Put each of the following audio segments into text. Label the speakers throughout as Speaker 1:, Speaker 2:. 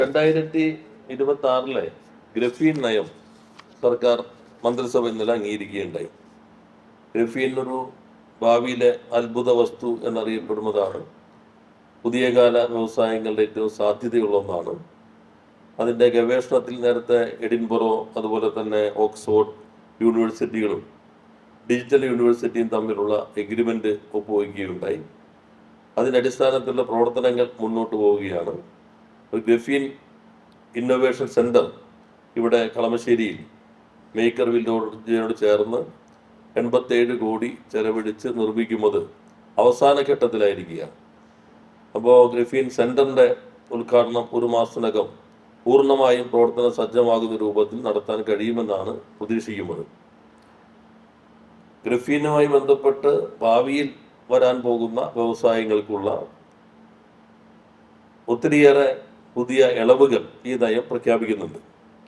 Speaker 1: 2026 graphene നയം സർക്കാർ മന്ത്രിസഭ ഇന്നലെ അംഗീകരിക്കുകയുണ്ടായി. ഗ്രഫീൻ ഒരു ഭാവിയിലെ അത്ഭുത വസ്തു എന്നറിയപ്പെടുന്നതാണ്. പുതിയ കാല വ്യവസായങ്ങളുടെ ഏറ്റവും സാധ്യതയുള്ള ഒന്നാണ്. അതിൻ്റെ ഗവേഷണത്തിൽ നേരത്തെ എഡിൻബറോ അതുപോലെ തന്നെ ഓക്സ്ഫോർഡ് യൂണിവേഴ്സിറ്റികളും ഡിജിറ്റൽ യൂണിവേഴ്സിറ്റിയും തമ്മിലുള്ള എഗ്രിമെൻ്റ് ഒപ്പുവയ്ക്കുകയുണ്ടായി. അതിൻ്റെ അടിസ്ഥാനത്തിലുള്ള പ്രവർത്തനങ്ങൾ മുന്നോട്ട് പോവുകയാണ്. ഒരു ഗ്രഫീൻ ഇന്നൊവേഷൻ സെൻറ്റർ ഇവിടെ കളമശ്ശേരിയിൽ മേക്കർ വില്ലേജിനോട് ചേർന്ന് 87 കോടി ചെലവഴിച്ച് നിർമ്മിക്കുന്നത് അവസാന ഘട്ടത്തിലായിരിക്കുകയാണ്. അപ്പോൾ ഗ്രഫീൻ സെൻറ്ററിൻ്റെ ഉദ്ഘാടനം ഒരു മാസത്തിനകം പൂർണ്ണമായും പ്രവർത്തന സജ്ജമാകുന്ന രൂപത്തിൽ നടത്താൻ കഴിയുമെന്നാണ് പ്രതീക്ഷിക്കുന്നത്. ഗ്രഫീനുമായി ബന്ധപ്പെട്ട് ഭാവിയിൽ വരാൻ പോകുന്ന വ്യവസായങ്ങൾക്കുള്ള ഒത്തിരിയേറെ പുതിയ ഇളവുകൾ ഈ നയം പ്രഖ്യാപിക്കുന്നുണ്ട്.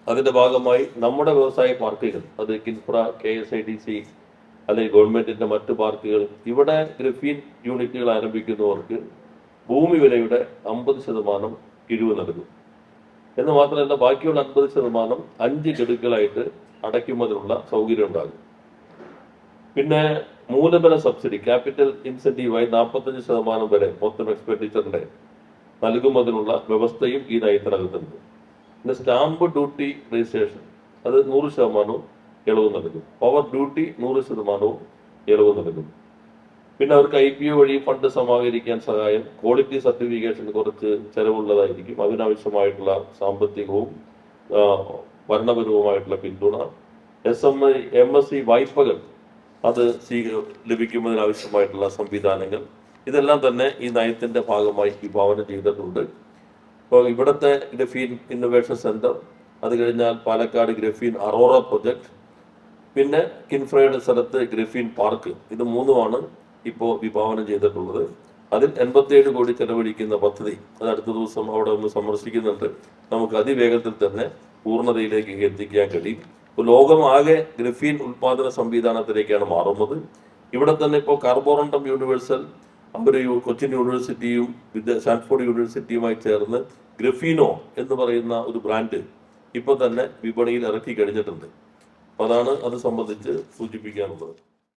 Speaker 1: അതിൻ്റെ ഭാഗമായി നമ്മുടെ വ്യവസായ പാർക്കുകൾ, അത് കിൻഫ്ര, KSIDC അല്ലെങ്കിൽ ഗവൺമെൻറ്റിൻ്റെ മറ്റ് പാർക്കുകൾ, ഇവിടെ ഗ്രഫീൻ യൂണിറ്റുകൾ ആരംഭിക്കുന്നവർക്ക് ഭൂമി വിലയുടെ 50% കിഴിവ് നൽകും. എന്ന് മാത്രമല്ല, ബാക്കിയുള്ള 50% 5 ഗഡുക്കളായിട്ട് അടയ്ക്കുന്നതിനുള്ള സൗകര്യം ഉണ്ടാകും. പിന്നെ മൂലധന സബ്സിഡി, ക്യാപിറ്റൽ ഇൻസെൻറ്റീവായി 45% വരെ മൊത്തം എക്സ്പെൻഡിച്ചറിൻ്റെ നൽകുന്നതിനുള്ള വ്യവസ്ഥയും ഈ നയത്തിനകത്തുണ്ട്. പിന്നെ സ്റ്റാമ്പ് ഡ്യൂട്ടി രജിസ്ട്രേഷൻ അത് 100% ഇളവ് നൽകും. പവർ ഡ്യൂട്ടി 100% ഇളവ് നൽകും. പിന്നെ അവർക്ക് IPO വഴി ഫണ്ട് സമാഹരിക്കാൻ സഹായം, ക്വാളിറ്റി സർട്ടിഫിക്കേഷൻ കുറച്ച് ചെലവുള്ളതായിരിക്കും. അതിനാവശ്യമായിട്ടുള്ള സാമ്പത്തികവും ഭരണപരവുമായിട്ടുള്ള പിന്തുണ, MSE വായ്പകൾ അത് ലഭിക്കുന്നതിനാവശ്യമായിട്ടുള്ള സംവിധാനങ്ങൾ, ഇതെല്ലാം തന്നെ ഈ നയത്തിൻ്റെ ഭാഗമായി വിഭാവനം ചെയ്തിട്ടുണ്ട്. ഇപ്പോൾ ഇവിടുത്തെ ഗ്രഫീൻ ഇന്നൊവേഷൻ സെൻറ്റർ, അത് കഴിഞ്ഞാൽ പാലക്കാട് ഗ്രഫീൻ അറോറ പ്രൊജക്ട്, പിന്നെ കിൻഫ്രയുടെ സ്ഥലത്ത് ഗ്രഫീൻ പാർക്ക്, ഇത് മൂന്നുമാണ് ഇപ്പോൾ വിഭാവനം ചെയ്തിട്ടുള്ളത്. അതിൽ 87 കോടി ചെലവഴിക്കുന്ന പദ്ധതി അത് അടുത്ത ദിവസം അവിടെ ഒന്ന് സന്ദർശിക്കുന്നുണ്ട്. നമുക്ക് അതിവേഗത്തിൽ തന്നെ പൂർണ്ണതയിലേക്ക് എത്തിക്കാൻ കഴിയും. ഇപ്പോൾ ലോകമാകെ ഗ്രഫീൻ ഉൽപാദന സംവിധാനത്തിലേക്കാണ് മാറുന്നത്. ഇവിടെ തന്നെ ഇപ്പോൾ കാർബോറണ്ടം യൂണിവേഴ്സൽ അവർ കൊച്ചിൻ യൂണിവേഴ്സിറ്റിയും സ്റ്റാൻഫോർഡ് യൂണിവേഴ്സിറ്റിയുമായി ചേർന്ന് ഗ്രഫീനോ എന്ന് പറയുന്ന ഒരു ബ്രാൻഡ് ഇപ്പോൾ തന്നെ വിപണിയിൽ ഇറക്കി കഴിഞ്ഞിട്ടുണ്ട്. അപ്പോൾ അതാണ് അത് സംബന്ധിച്ച് സൂചിപ്പിക്കാനുള്ളത്.